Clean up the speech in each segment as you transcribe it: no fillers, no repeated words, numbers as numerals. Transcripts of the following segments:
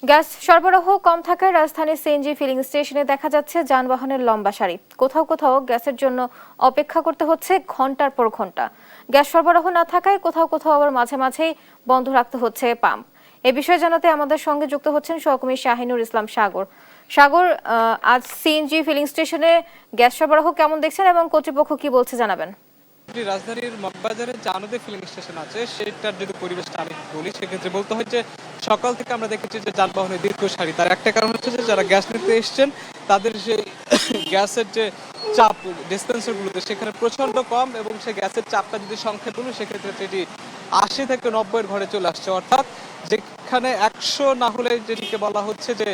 Gas সরবরাহ কম থাকায় রাজধানীর সিএনজি ফিলিং স্টেশনে দেখা যাচ্ছে যানবাহনের লম্বা সারি। কোথাও কোথাও গ্যাসের জন্য অপেক্ষা করতে হচ্ছে ঘন্টার পর ঘন্টা। গ্যাস সরবরাহ না থাকায় কোথাও কোথাও আবার মাঝে মাঝেই বন্ধ রাখতে হচ্ছে পাম্প। এ বিষয়ে জানাতে আমাদের সঙ্গে যুক্ত হচ্ছেন সহকর্মী শাহিনুর ইসলাম সাগর। সাগর, আজ সিএনজি ফিলিং স্টেশনে গ্যাস সরবরাহ কেমন দেখছেন এবং কর্তৃপক্ষ কি বলছে জানাবেন। রাজধানীর মগবাজারে যে আনন্দে ফিলিং স্টেশন আছে সেটার যদি পরিবেশটা আমি বলি সেক্ষেত্রে বলতে হয় যে সকাল থেকে আমরা দেখেছি যে যানবাহনের দীর্ঘ সারি। তার একটা কারণ হচ্ছে যে যারা গ্যাস নিতে এসছেন তাদের সেই গ্যাসের যে চাপ ডিসপেন্সারগুলোতে সেখানে প্রচন্ড কম, এবং সেই গ্যাসের চাপটা যদি সংখ্যা বলি সেক্ষেত্রে সেটি ৮০ থেকে ৯০-এর ঘরে চলে আসছে। অর্থাৎ যেখানে ১০০ না হলে যেটিকে বলা হচ্ছে যে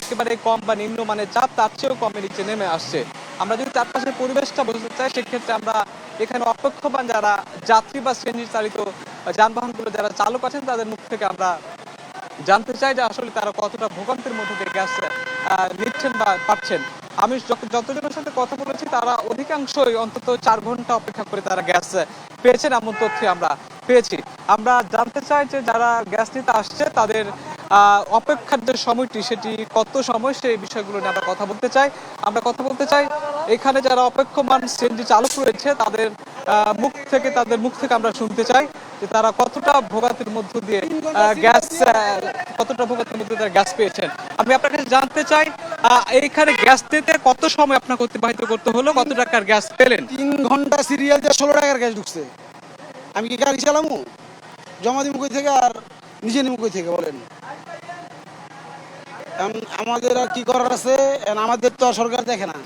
একেবারে কম বা নিম্ন মানের চাপ, তার চেয়েও কমে নিচে নেমে আসছে। আমরা যদি চারপাশের পরিবেশটা বুঝতে চাই সেক্ষেত্রে আমরা এখানে অপেক্ষমান যারা যাত্রী বা সিএনজি চালিত যানবাহনগুলো যারা চালক আছেন তাদের মুখ থেকে আমরা জানতে চাই যে আসলে তারা কতটা ভোগান্তির মধ্যে দিয়ে গ্যাস নিচ্ছেন বা পাচ্ছেন। আমি যতজনের সাথে কথা বলেছি তারা অধিকাংশই অন্তত ৪ ঘন্টা অপেক্ষা করে তারা গ্যাস পেয়েছেন, এমন তথ্য আমরা পেয়েছি। আমরা জানতে চাই যে যারা গ্যাস নিতে আসছে তাদের অপেক্ষার যে সময়টি সেটি কত সময়, সেই বিষয়গুলো নিয়ে আমরা কথা বলতে চাই এখানে যারা অপেক্ষমান সিএনজি চালক রয়েছে তাদের মুখ থেকে আমরা শুনতে চাই যে তারা কতটা ভোগান্তির মধ্য দিয়ে গ্যাস পেয়েছেন। আমি আপনার কাছে জানতে চাই এইখানে গ্যাস নিতে কত সময় আপনাকে অতিবাহিত করতে হলো, কত টাকার গ্যাস পেলেন? 3 ঘন্টা সিরিয়াল দিয়ে 16 টাকার গ্যাস ঢুকছে। আমি কি গাড়ি চালামু? জমা দিব কই থেকে আর নিজে নিব কই থেকে বলেন? আমাদের আর কি করার আছে? আমাদের তো আর সরকার দেখে না।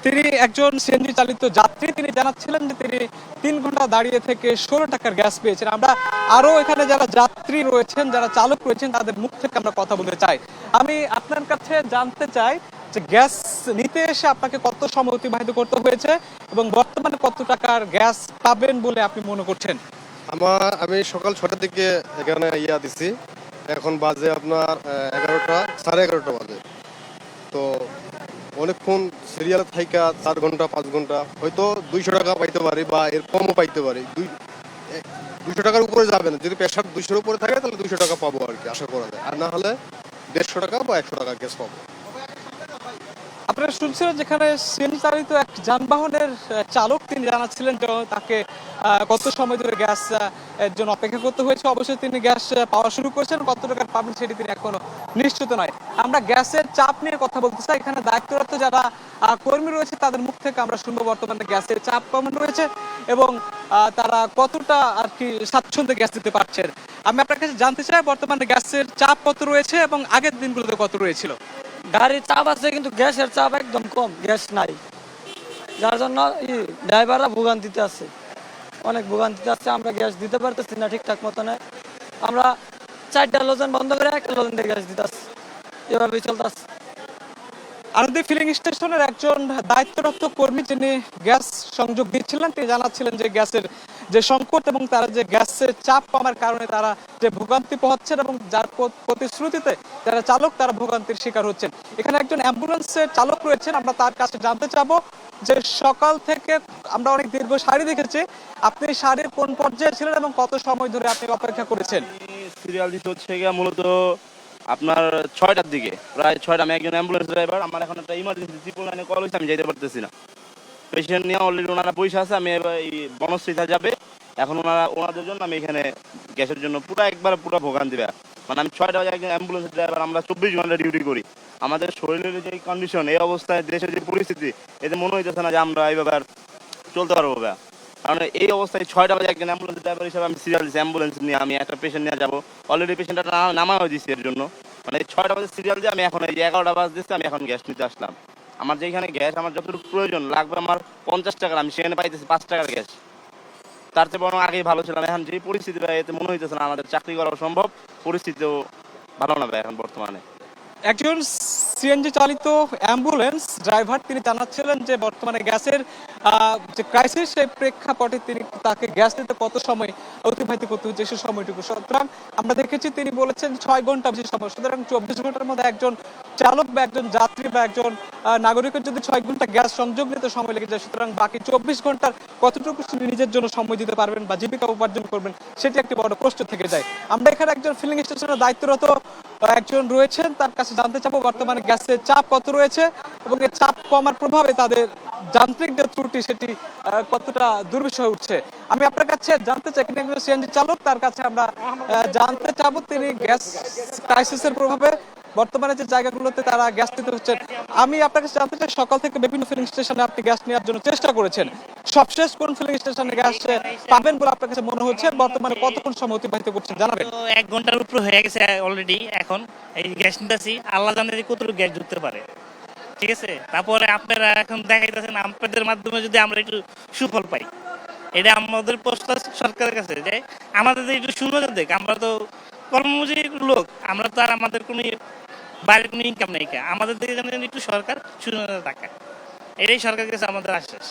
তিনি একজন সিএনজি চালিত যাত্রী, তিনি জানাচ্ছিলেন যে তিনি 3 ঘন্টা দাঁড়িয়ে থেকে 16 টাকার গ্যাস পেয়েছেন। আমরা আরো এখানে যারা যাত্রী রয়েছেন, যারা চালক রয়েছেন তাদের মুখ থেকে আমরা কথা বলতে চাই। আমি আপনার কাছে জানতে চাই যে গ্যাস নিতে এসে আপনাকে কত সময় অতিবাহিত করতে হয়েছে এবং বর্তমানে কত টাকার গ্যাস পাবেন বলে আপনি মনে করছেন? আমি সকাল 6টার দিকে এখানে দিছি। এখন বাজে আপনার 11টা, 11:30 বাজে। তো অনেকক্ষণ সিরিয়াল থাইকা 4 ঘন্টা 5 ঘন্টা হয়তো 200 টাকা পাইতে পারি বা এর কমও পাইতে পারি। 200 টাকার উপরে যাবে না। যদি প্রেশার 200-এর উপরে থাকে তাহলে 200 টাকা পাবো আর কি, আশা করা যায়। আর না হলে 150 টাকা বা 100 টাকা গ্যাস পাবো। আপনারা শুনছিলেন যেখানে সিএনজি চালিত এক যানবাহনের চালক, তিনি জানাচ্ছিলেন যে তাকে কত সময় ধরে গ্যাস এর জন্য অপেক্ষা করতে হয়েছে। অবশ্যই তিনি গ্যাস পাওয়া শুরু করেছেন, কত টাকা পাবেন সেটি তিনি এখনো নিশ্চিত নয়। আমরা গ্যাসের চাপ নিয়ে কথা বলতে চাই। এখানে দায়িত্বরত যারা কর্মী রয়েছে তাদের মুখ থেকে আমরা শুনবো বর্তমানে গ্যাসের চাপ কেমন রয়েছে এবং তারা কতটা আর কি স্বাচ্ছন্দ্যে গ্যাস দিতে পারছেন। আমি আপনার কাছে জানতে চাই বর্তমানে গ্যাসের চাপ কত রয়েছে এবং আগের দিনগুলোতে কত রয়েছিল? গাড়ির চাপ আছে কিন্তু গ্যাসের চাপ একদম কম, গ্যাস নাই, যার জন্য ড্রাইভাররা ভোগান্তিতে আছে, অনেক ভোগান্তিতে আছে। আমরা গ্যাস দিতে পারতেছি না ঠিকঠাক মতনে। আমরা 4টা লজেন বন্ধ করে 1টা লজেন দিয়ে গ্যাস দিতেছি, এভাবেই চলতেছে। আনন্দী ফিলিং স্টেশনের একজন দায়িত্বরত কর্মী যিনি গ্যাস সংযোগ দিচ্ছিলেন, তিনি জানাচ্ছিলেন যে গ্যাসের যে সংকট এবং তারা যে গ্যাসের চাপ কমার কারণে তারা যে ভোগান্তি পোহাচ্ছেন এবং যার প্রতিশ্রুতিতে যারা চালক তারা ভোগান্তির শিকার হচ্ছেন। এখানে একজন অ্যাম্বুলেন্সের চালক রয়েছেন, আমরা তার কাছে জানতে চাবো যে সকাল থেকে আমরা অনেক দীর্ঘ সারি দেখেছি, আপনি সারির কোন পর্যায়ে ছিলেন এবং কত সময় ধরে আপনি অপেক্ষা করেছেন? সিরিয়াল দিতে হচ্ছে গিয়ে মূলত আপনার 6টার দিকে, প্রায় 6টা। আমি একজন অ্যাম্বুলেন্স ড্রাইভার, আমার এখন একটা ইমার্জেন্সি ট্রিপল লাইনে কল হয়েছে, আমি যেতে পারতেছি না। পেশেন্ট নিয়ে অলরেডি ওনারা পয়সা আছে, আমি এবার এই বনশ্রীতা যাবে, এখন ওনাদের জন্য আমি এখানে গ্যাসের জন্য পুরো ভোগান দিবে। মানে আমি 6টা বাজে একজন অ্যাম্বুলেন্স ড্রাইভার, আমরা 24 ঘন্টা ডিউটি করি। আমাদের শরীরের যে কন্ডিশন, এই অবস্থায় দেশের যে পরিস্থিতি, এতে মনে হইতেছে না যে আমরা এইভাবে আর চলতে পারবো। কারণ এই অবস্থায় 6টা বাজে একজন অ্যাম্বুলেন্স ড্রাইভার হিসেবে আমি সিরিয়াল দিচ্ছি, অ্যাম্বুলেন্স নিয়ে আমি একটা পেশেন্ট নিয়ে যাবো। অলরেডি পেশেন্টটা নামাও দিচ্ছি এর জন্য। মানে এই 6টা বাজে সিরিয়াল দিয়ে আমি এখন এই 11টা বাজ দিচ্ছি, আমি এখন গ্যাস নিতে আসলাম। আমার যেখানে গ্যাস আমার যতটুকু প্রয়োজন লাগবে আমার 50 টাকার, আমি সেখানে পাইতেছি 5 টাকার গ্যাস। তার চেয়ে বরং আগেই ভালো ছিলাম। এখন যে পরিস্থিতি এতে মনে হইতেছে না আমাদের চাকরি করা সম্ভব, পরিস্থিতিও ভালো না ভাই এখন বর্তমানে। একজন সিএনজি চালিত অ্যাম্বুলেন্স ড্রাইভার, তিনি জানাচ্ছিলেন যে বর্তমানে গ্যাসের যে ক্রাইসিস, সেই প্রেক্ষাপটে তাকে গ্যাস নিতে কত সময় অতিবাহিত করতে হচ্ছে সে সময়টুকু। সুতরাং আমরা দেখেছি তিনি বলেছেন 6 ঘন্টা বেশি সময়। সুতরাং 24 ঘন্টার মধ্যে একজন চালক বা একজন যাত্রী বা একজন নাগরিকের যদি 6 ঘন্টা গ্যাস সংযোগ নিতে সময় লেগে যায়, সুতরাং বাকি 24 ঘন্টার কতটুকু তিনি নিজের জন্য সময় দিতে পারবেন বা জীবিকা উপার্জন করবেন, সেটি একটি বড় প্রশ্ন থেকে যায়। আমরা এখানে একজন ফিলিং স্টেশনের দায়িত্বরত একজন রয়েছেন, তার কাছে জানতে চাবো বর্তমানে গ্যাসের চাপ কত রয়েছে এবং এই চাপ কমার প্রভাবে তাদের যান্ত্রিক যে ত্রুটি সেটি কতটা দুর্বিষহ হয়ে উঠছে। আমি আপনার কাছে জানতে চাই, এখানে একজন সিএনজি চালক, তার কাছে আমরা জানতে চাবো তিনি গ্যাস ক্রাইসিসের প্রভাবে বর্তমানে যে জায়গাগুলোতে তারা গ্যাস নিতে হচ্ছেন। আমি আপনার কাছে জানতে চাই, সকাল থেকে বিভিন্ন ফিলিং স্টেশনে আপনি গ্যাস নেওয়ার জন্য চেষ্টা করেছেন, সবশেষ কোন ফিলিং স্টেশনে গ্যাস পাবেন বলে আপনার কাছে মনে হচ্ছে? বর্তমানে কতক্ষণ সময় অতিবাহিত করছেন জানাবেন? তো 1 ঘন্টার উপর হয়ে গেছে অলরেডি। এখন এই গ্যাস নিতেছি, আল্লাহ জানে যে কতটুকু গ্যাস ঢুকতে পারে, ঠিক আছে। তারপরে আপনারা এখন দেখাইতেছেন, আপনাদের মাধ্যমে যদি আমরা একটু সুফল পাই, এটা আমাদের প্রস্তাব সরকারের কাছে যে আমাদের একটু সুনজর দেখ। আমরা তো কর্মজীবী লোক, আমরা তো আর আমাদের কোনো বাইরের কোনো ইনকাম নেই, আমাদের দিকে যেন একটু সরকার সুনজর রাখে, এটাই সরকারের কাছে আমাদের আশ্বাস।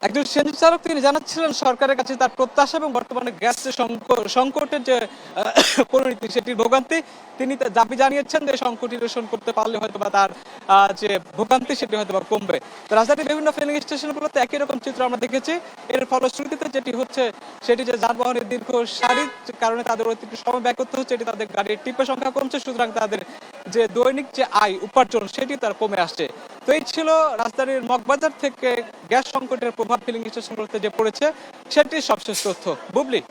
একজন সিএনজি চালক তিনি জানাচ্ছিলেন সরকারের কাছে তার প্রত্যাশা এবং বর্তমানে গ্যাস যে সংকটের যে পরিণতি সেটির ভোগান্তি, তিনি দাবি জানিয়েছেন যে সংকট নিরসন করতে পারলে হয়তো বা তার যে ভোগান্তি সেটি হয়তো বা কমবে। তো রাজধানীর বিভিন্ন ফিলিং স্টেশনগুলোতে একই রকম চিত্র আমরা দেখেছি। এর ফলশ্রুতিতে যেটি হচ্ছে সেটি যে যানবাহনের দীর্ঘ সারির কারণে তাদের অতিরিক্ত সময় ব্যয় করতে হচ্ছে, এটি তাদের গাড়ির টিপের সংখ্যা কমছে, সুতরাং তাদের যে দৈনিক যে আয় উপার্জন সেটি তার কমে আসছে। তো এই ছিল রাজধানীর মগবাজার থেকে গ্যাস সংকটের প্রভাব ফিলিং স্টেশনগুলোতে যে পড়েছে সেটির সবশেষ তথ্য। বুবলি।